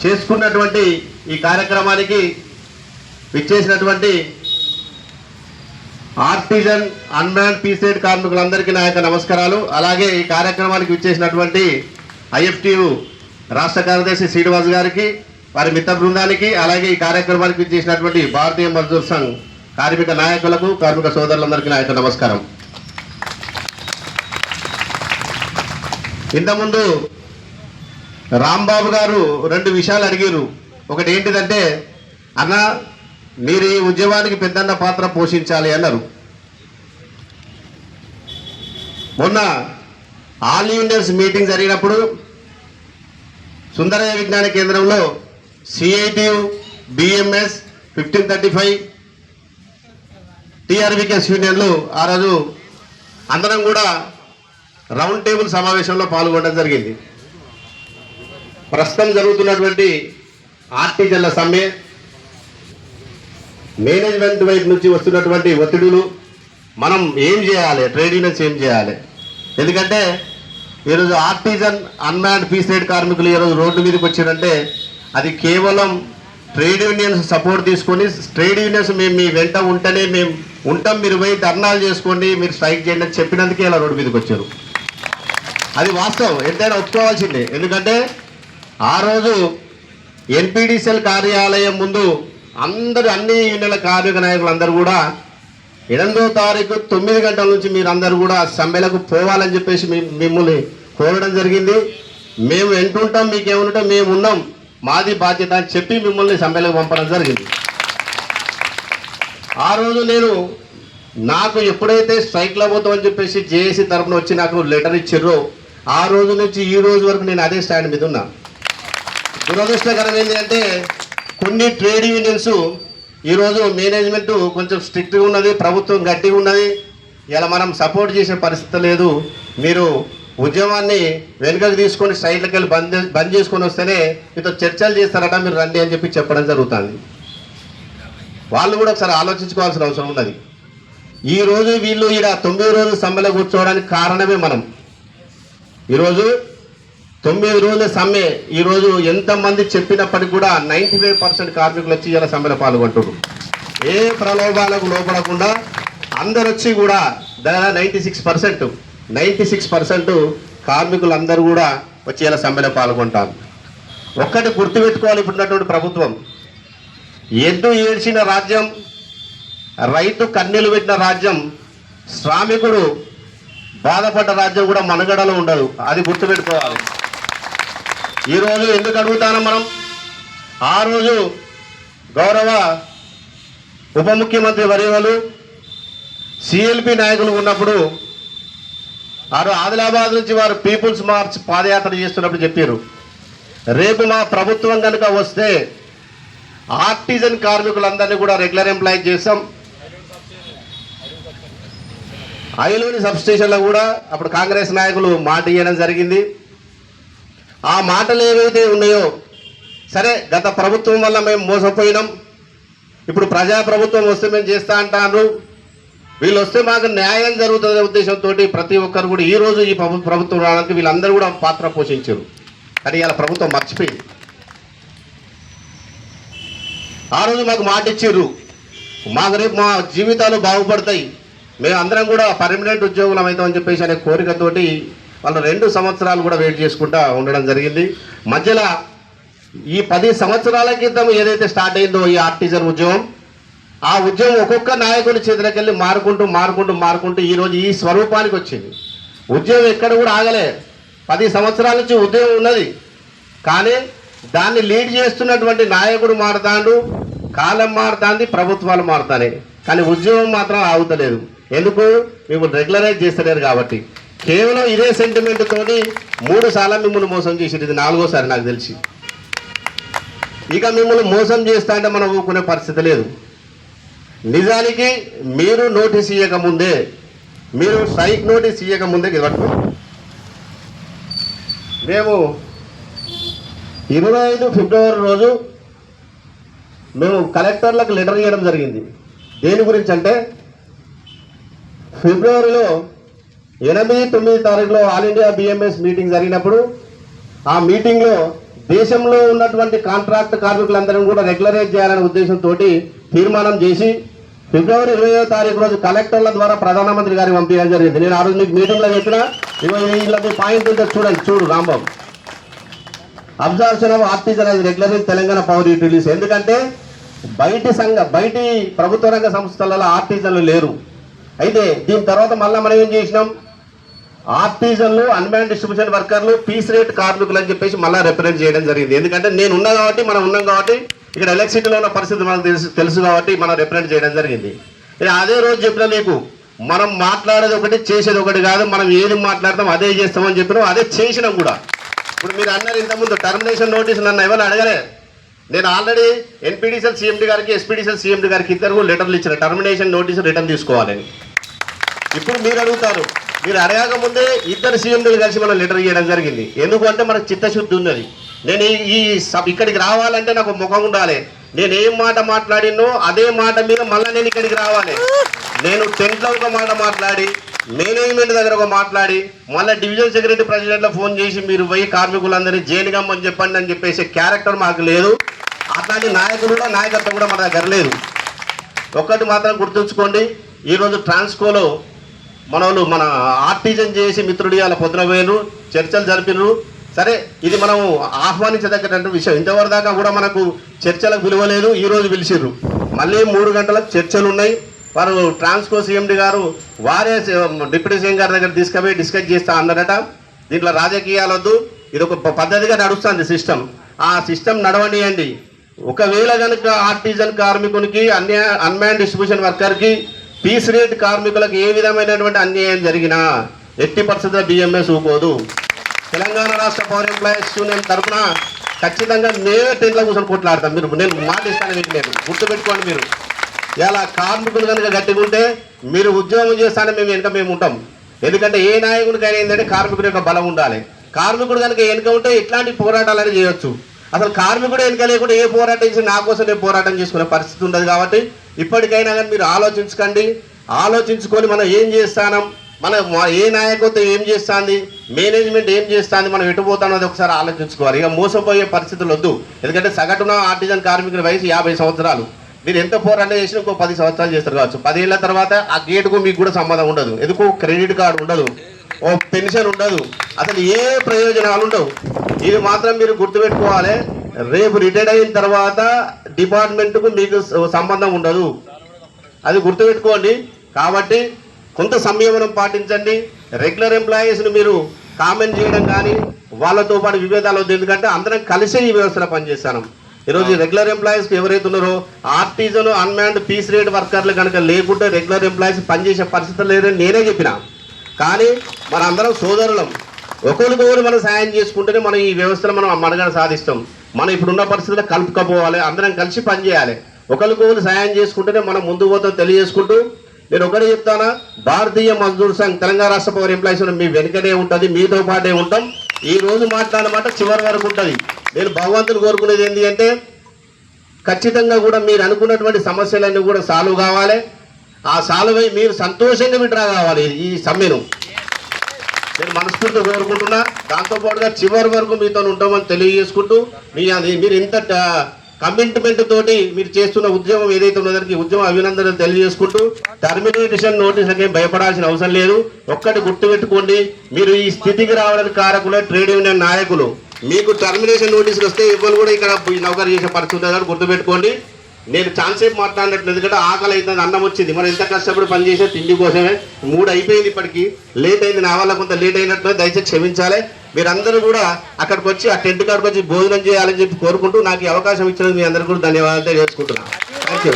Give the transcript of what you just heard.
చేసుకున్నటువంటి ఈ కార్యక్రమానికి విచ్చేసినటువంటి ఆర్టిజన్ అన్మ్యాన్ పీసెడ్ కార్మికులందరికీ నా యొక్క నమస్కారాలు. అలాగే ఈ కార్యక్రమానికి విచ్చేసినటువంటి ఐఎఫ్టియు రాష్ట్ర కార్యదర్శి శ్రీనివాస్ గారికి, వారి మిత్ర బృందానికి, అలాగే ఈ కార్యక్రమానికి విచ్చేసినటువంటి భారతీయ మజ్దూర్ సంఘ్ కార్మిక నాయకులకు, కార్మిక సోదరులందరికీ నా యొక్క నమస్కారం. ఇంతకుముందు రాంబాబు గారు 2 విషయాలు అడిగారు. ఒకటి ఏంటిదంటే, అన్న మీరు ఈ ఉద్యమానికి పెద్దన్న పాత్ర పోషించాలి అన్నారు. మొన్న ఆల్ యూనియన్స్ మీటింగ్ జరిగినప్పుడు సుందరయ్య విజ్ఞాన కేంద్రంలో సిఐటియు, బిఎంఎస్, 1535 టిఆర్వికెస్ యూనియన్లు ఆ రోజు అందరం కూడా రౌండ్ టేబుల్ సమావేశంలో పాల్గొనడం జరిగింది. ప్రస్తుతం జరుగుతున్నటువంటి ఆర్టిజన్ల సమ్మె, మేనేజ్మెంట్ వైపు నుంచి వస్తున్నటువంటి ఒత్తిడులు, మనం ఏం చేయాలి, ట్రేడ్ యూనియన్స్ ఏం చేయాలి? ఎందుకంటే ఈరోజు ఆర్టిజన్ అన్మ్యాన్డ్ పీసెడ్ కార్మికులు ఈరోజు రోడ్డు మీదకి వచ్చారంటే అది కేవలం ట్రేడ్ యూనియన్స్ సపోర్ట్ తీసుకొని, ట్రేడ్ యూనియన్స్ మేము మీ వెంట ఉంటేనే మేము ఉంటాం, మీరు పోయి ధర్నాలు చేసుకోండి, మీరు స్ట్రైక్ చేయండి అని చెప్పినందుకే ఇలా రోడ్డు మీదకి వచ్చారు. అది వాస్తవం, ఎంతైనా ఒప్పుకోవాల్సిందే. ఎందుకంటే ఆ రోజు ఎన్పిడిసిఎల్ కార్యాలయం ముందు అన్ని యూనియన్ల కార్మిక నాయకులు అందరూ కూడా 8వ తారీఖు 9 గంటల నుంచి మీరు అందరూ కూడా సమ్మెలకు పోవాలని చెప్పేసి మిమ్మల్ని కోరడం జరిగింది. మేము ఎంటుంటాం, మీకేముంటాం, మేము ఉన్నాం, మాది బాధ్యత అని చెప్పి మిమ్మల్ని సమ్మెలకు పంపడం జరిగింది. ఆ రోజు నాకు ఎప్పుడైతే స్ట్రైక్లో పోతామని చెప్పేసి జేఏసీ తరఫున వచ్చి నాకు లెటర్ ఇచ్చారో ఆ రోజు నుంచి ఈ రోజు వరకు నేను అదే స్టాండ్ మీద ఉన్నా. దురదృష్టకరం ఏంటంటే కొన్ని ట్రేడ్ యూనియన్స్ ఈరోజు మేనేజ్మెంట్ కొంచెం స్ట్రిక్ట్గా ఉన్నది, ప్రభుత్వం గట్టిగా ఉన్నది, ఇలా మనం సపోర్ట్ చేసే పరిస్థితి లేదు, మీరు ఉద్యమాన్ని వెనుకకు తీసుకొని స్ట్రైట్లకు వెళ్ళి బంద్ చేసుకొని వస్తేనే మీతో చర్చలు చేస్తారట, మీరు రండి అని చెప్పి చెప్పడం జరుగుతుంది. వాళ్ళు కూడా ఒకసారి ఆలోచించుకోవాల్సిన అవసరం ఉన్నది. ఈరోజు వీళ్ళు ఈడ 9 రోజులు సమ్మెలో కూర్చోవడానికి కారణమే మనం. ఈరోజు 9 రోజుల సమ్మె, ఈరోజు ఎంతమంది చెప్పినప్పటికీ కూడా 95% కార్మికులు వచ్చి ఇలా సమ్మెలో పాల్గొంటున్నారు. ఏ ప్రలోభాలకు లోపడకుండా అందరు వచ్చి కూడా దాదాపు 96% కార్మికులు అందరూ కూడా వచ్చి ఇలా సమ్మెలో పాల్గొంటారు. ఒక్కటి గుర్తుపెట్టుకోవాలి, ఇప్పుడున్నటువంటి ప్రభుత్వం ఎద్దు ఏడ్చిన రాజ్యం, రైతు కన్నీళ్లు పెట్టిన రాజ్యం, శ్రామికుడు బాధపడ్డ రాజ్యం కూడా మనుగడలో ఉండదు. అది గుర్తుపెట్టుకోవాలి. ఈరోజు ఎందుకు అడుగుతాను మనం, ఆ రోజు గౌరవ ఉప ముఖ్యమంత్రి వర్యులు సిఎల్పి నాయకులు ఉన్నప్పుడు ఆదిలాబాద్ నుంచి వారు పీపుల్స్ మార్చ్ పాదయాత్ర చేస్తున్నప్పుడు చెప్పారు, రేపు మా ప్రభుత్వం కనుక వస్తే ఆర్టిజన్ కార్మికులందరినీ కూడా రెగ్యులర్ ఎంప్లాయీ చేస్తాం, ఐలోని సబ్స్టేషన్లో కూడా అప్పుడు కాంగ్రెస్ నాయకులు మాట ఇవ్వడం జరిగింది. ఆ మాటలు ఏవైతే ఉన్నాయో, సరే గత ప్రభుత్వం వల్ల మేము మోసపోయినాం, ఇప్పుడు ప్రజాప్రభుత్వం వస్తే మేము చేస్తా అంటారు, వీళ్ళు వస్తే మాకు న్యాయం జరుగుతుందనే ఉద్దేశంతో ప్రతి ఒక్కరు కూడా ఈరోజు ఈ ప్రభుత్వం రావడానికి వీళ్ళందరూ కూడా పాత్ర పోషించారు. కానీ ఇలా ప్రభుత్వం మర్చిపోయింది. ఆ రోజు మాకు మాట ఇచ్చారు, మాకు రేపు మా జీవితాలు బాగుపడతాయి, మేము అందరం కూడా పర్మనెంట్ ఉద్యోగులం అవుతామని చెప్పేసి అనే కోరికతోటి వాళ్ళు 2 సంవత్సరాలు కూడా వెయిట్ చేసుకుంటూ ఉండడం జరిగింది. మధ్యలో ఈ 10 సంవత్సరాల క్రితం ఏదైతే స్టార్ట్ అయిందో ఈ ఆర్టిజన్ ఉద్యమం, ఆ ఉద్యమం ఒక్కొక్క నాయకుని చేతులకు వెళ్ళి మారుకుంటూ ఈరోజు ఈ స్వరూపానికి వచ్చింది. ఉద్యమం ఎక్కడ కూడా ఆగలే, 10 సంవత్సరాల నుంచి ఉద్యమం ఉన్నది, కానీ దాన్ని లీడ్ చేస్తున్నటువంటి నాయకుడు మారుతాడు, కాలం మారుతుంది, ప్రభుత్వాలు మారుతాయి, కానీ ఉద్యమం మాత్రం ఆగుతలేదు. ఎందుకు? మేము రెగ్యులరైజ్ చేస్తలేరు కాబట్టి. కేవలం ఇదే సెంటిమెంట్ తోటి 3 సార్లు మిమ్మల్ని మోసం చేసేది, ఇది 4వసారి నాకు తెలిసి. ఇక మిమ్మల్ని మోసం చేస్తా అంటే మనం ఊరుకునే పరిస్థితి లేదు. నిజానికి మీరు నోటీస్ ఇవ్వకముందే, మీరు స్ట్రైక్ నోటీస్ ఇవ్వకముందే ఇవ్వట్టు మేము 25 ఫిబ్రవరి రోజు మేము కలెక్టర్లకు లెటర్ ఇవ్వడం జరిగింది. దేని గురించి అంటే, ఫిబ్రవరిలో 8, 9 తారీఖులో ఆల్ ఇండియా బిఎంఎస్ మీటింగ్ జరిగినప్పుడు ఆ మీటింగ్లో దేశంలో ఉన్నటువంటి కాంట్రాక్ట్ కార్మికులందరినీ కూడా రెగ్యులరైజ్ చేయాలనే ఉద్దేశంతో తీర్మానం చేసి ఫిబ్రవరి 20వ తారీఖు రోజు కలెక్టర్ల ద్వారా ప్రధానమంత్రి గారికి పంపించడం జరిగింది. నేను ఆ రోజు మీకు మీటింగ్లో చెప్పిన వీళ్ళకి పాయింట్ ఉంటే చూడు Rambabu. Observation of artisan as regularise Telangana power utilities. ఎందుకంటే బయటి ప్రభుత్వ రంగ సంస్థలలో ఆర్టిజన్లు లేరు. అయితే దీని తర్వాత మళ్ళీ మనం ఏం చేసినాం, ఆర్టిజన్లు, అన్మ్యాన్ డిస్ట్రిబ్యూషన్ వర్కర్లు, పీస్ రేట్ కార్మికులు అని చెప్పేసి మళ్ళీ రిప్రజెంట్ చేయడం జరిగింది. ఎందుకంటే నేను ఉన్నా కాబట్టి, మనం ఉన్నాం కాబట్టి, ఇక్కడ ఎలక్ట్రిసిటీలో ఉన్న పరిస్థితి మనకు తెలుసు కాబట్టి మనం రిప్రజెంట్ చేయడం జరిగింది. నేను అదే రోజు చెప్పిన మీకు, మనం మాట్లాడేది ఒకటి చేసేది ఒకటి కాదు, మనం ఏది మాట్లాడతాం అదే చేస్తామని చెప్పినాం, అదే చేసినాం కూడా. ఇప్పుడు మీరు అన్నారు ఇంతకుముందు టర్మినేషన్ నోటీస్ నన్ను ఎవరు అడగలే. నేను ఆల్రెడీ ఎన్పీడీసీఎల్ సీఎండీ గారికి, ఎస్పీడీసీఎల్ సీఎండీ గారికి ఇద్దరు లెటర్లు ఇచ్చిన టర్మినేషన్ నోటీస్ రిటర్న్ తీసుకోవాలని. ఇప్పుడు మీరు అడుగుతారు, మీరు అడగక ముందే ఇద్దరు సీఎండీలు కలిసి మనం లెటర్ ఇవ్వడం జరిగింది. ఎందుకంటే మనకు చిత్తశుద్ధి ఉన్నది. నేను ఇక్కడికి రావాలంటే నాకు ముఖం ఉండాలి. నేను ఏం మాట మాట్లాడినో అదే మాట మీద మళ్ళీ నేను ఇక్కడికి రావాలి. నేను టెంట్లో ఒక మాట మాట్లాడి, మేనేజ్మెంట్ దగ్గర ఒక మాట్లాడి, మళ్ళీ డివిజన్ సెక్రటరీ ప్రెసిడెంట్లో ఫోన్ చేసి మీరు పోయి కార్మికులందరినీ జైలుగమ్మని చెప్పండి అని చెప్పేసి క్యారెక్టర్ మాకు లేదు. అట్లాంటి నాయకత్వం కూడా మన దగ్గర లేదు. ఒక్కటి మాత్రం గుర్తుంచుకోండి, ఈరోజు ట్రాన్స్కోలో మన ఆర్టిజన్ చేసి మిత్రుడి అలా పొద్దున పోయినరు, చర్చలు జరిపినరు. సరే, ఇది మనం ఆహ్వానించదగ్గటువంటి విషయం. ఇంతవరకు దాకా కూడా మనకు చర్చలకు విలువ లేదు. ఈరోజు పిలిచిర్రు, మళ్ళీ 3 గంటలకు చర్చలు ఉన్నాయి. వారు ట్రాన్స్కో సీఎండీ గారు వారే డిప్యూటీ సీఎం గారి దగ్గర తీసుకుపోయి డిస్కస్ చేస్తా అన్నారట. దీంట్లో రాజకీయాలు వద్దు, ఇది ఒక పద్ధతిగా నడుస్తుంది సిస్టమ్. ఆ సిస్టమ్ నడవనియండి. ఒకవేళ కనుక ఆర్టిజన్ కార్మికునికి, అన్మ్యాన్ డిస్ట్రిబ్యూషన్ వర్కర్కి, పీస్ రేట్ కార్మికులకు ఏ విధమైనటువంటి అన్యాయం జరిగినా ఎట్టి పరిస్థితుల్లో బిఎంఎస్ ఊకోదు. తెలంగాణ రాష్ట్ర పవర్ ఎంప్లాయీస్ యూనియన్ తరఫున ఖచ్చితంగా మేమే టెంట్లో కూర్చొని కొట్లాడతాం. నేను మాటిస్తాను మీకు, నేను గుర్తుపెట్టుకోండి. మీరు ఇలా కార్మికులు కనుక గట్టిగా మీరు ఉద్యోగం చేస్తానే మేము ఉంటాం. ఎందుకంటే ఏ నాయకుడికైనా ఏంటంటే కార్మికుడి యొక్క బలం ఉండాలి. కార్మికుడు కనుక వెనుక ఉంటే ఇట్లాంటి పోరాటాలని చేయొచ్చు. అసలు కార్మికుడు వెనుక లేకుండా ఏ పోరాటం చేసి నా కోసం నేను పోరాటం చేసుకునే పరిస్థితి ఉండదు. కాబట్టి ఇప్పటికైనా కానీ మీరు ఆలోచించుకొని మనం ఏం చేస్తాం, మన ఏ నాయకత్వం ఏం చేస్తుంది, మేనేజ్మెంట్ ఏం చేస్తుంది, మనం ఎటుపోతాం అది ఒకసారి ఆలోచించుకోవాలి. ఇక మోసపోయే పరిస్థితులు వద్దు. ఎందుకంటే సగటున ఆర్టిజన్ కార్మికుల వయసు 50 సంవత్సరాలు. మీరు ఎంత పోరాటం చేసినా ఇంకో 10 సంవత్సరాలు చేస్తారు కావచ్చు. 10 ఏళ్ళ తర్వాత ఆ గేటుకు మీకు కూడా సంబంధం ఉండదు. ఎందుకు క్రెడిట్ కార్డు ఉండదు, ఓ పెన్షన్ ఉండదు, అసలు ఏ ప్రయోజనాలు ఉండవు. ఇది మాత్రం మీరు గుర్తుపెట్టుకోవాలి. రేపు రిటైర్డ్ అయిన తర్వాత డిపార్ట్మెంట్కు మీకు సంబంధం ఉండదు, అది గుర్తుపెట్టుకోండి. కాబట్టి కొంత సంయమనం పాటించండి. రెగ్యులర్ ఎంప్లాయీస్ని మీరు కామెంట్ చేయడం కానీ వాళ్ళతో పాటు విభేదాలు వద్దు. ఎందుకంటే అందరం కలిసే ఈ వ్యవస్థలో పనిచేస్తాను. ఈరోజు రెగ్యులర్ ఎంప్లాయీస్కి ఎవరైతే ఉన్నారో ఆర్టిజన్, అన్మ్యాన్డ్, పీస్ రేట్ వర్కర్లు కనుక లేకుంటే రెగ్యులర్ ఎంప్లాయీస్ పనిచేసే పరిస్థితులు లేదని నేనే చెప్పిన. కానీ మన అందరం సోదరులం, ఒకరికొకరు మనం సాయం చేసుకుంటేనే మనం ఈ వ్యవస్థలో మనం మనుగడ సాధిస్తాం. మనం ఇప్పుడున్న పరిస్థితుల్లో కలుపుకపోవాలి, అందరం కలిసి పనిచేయాలి. ఒకరికొకరు సాయం చేసుకుంటేనే మనం ముందు పోతాం తెలియజేసుకుంటూ, నేను ఒకటే చెప్తానా, భారతీయ మజ్దూర్ సంఘ్ తెలంగాణ రాష్ట్ర పవర్ ఎంప్లాయీస్ మీ వెనుకనే ఉంటుంది, మీతో పాటే ఉంటాం. ఈ రోజు మాట్లాడమాట చివరి వరకు ఉంటుంది. నేను భగవంతుని కోరుకునేది ఏంటి అంటే ఖచ్చితంగా కూడా మీరు అనుకున్నటువంటి సమస్యలన్నీ కూడా సాల్వ్ కావాలి. ఆ సాల్వ్ అయ్యి మీరు సంతోషంగా విడ్రా కావాలి. ఈ సమ్మెను నేను మనస్ఫూర్తిగా కోరుకుంటున్నా. దాంతోపాటుగా చివరి వరకు మీతో ఉంటామని తెలియజేసుకుంటూ, మీరు ఇంత కమిట్మెంట్ తోటి మీరు చేస్తున్న ఉద్యమం ఏదైతే ఉన్నదానికి ఉద్యమం అభినందనలు తెలియజేసుకుంటూ, టర్మినేషన్ నోటీసులకి భయపడాల్సిన అవసరం లేదు. ఒక్కటి గుర్తుపెట్టుకోండి, మీరు ఈ స్థితికి రావడానికి కారకులే ట్రేడ్ యూనియన్ నాయకులు. మీకు టర్మినేషన్ నోటీసులు వస్తే ఇవ్వను కూడా ఇక్కడ నౌకరీ చేసే పరిస్థితి ఉంది. గుర్తుపెట్టుకోండి. నేను ఛాన్సేపు మాట్లాడినట్లు, ఎందుకంటే ఆకలి అవుతుంది, అన్నం వచ్చింది, మనం ఎంత కష్టపడి పనిచేసే తిండి కోసమే. 3 అయిపోయింది, ఇప్పటికి లేట్ అయింది, నా వల్ల కొంత లేట్ అయినట్టు దయచేసి క్షమించాలి. మీరందరూ కూడా అక్కడికి వచ్చి ఆ టెంట్ కాడికి వచ్చి భోజనం చేయాలని చెప్పి కోరుకుంటూ, నాకు ఈ అవకాశం ఇచ్చినందుకు మీ అందరికీ కూడా ధన్యవాదాలు తెలియజేసుకుంటున్నాను. Thank you.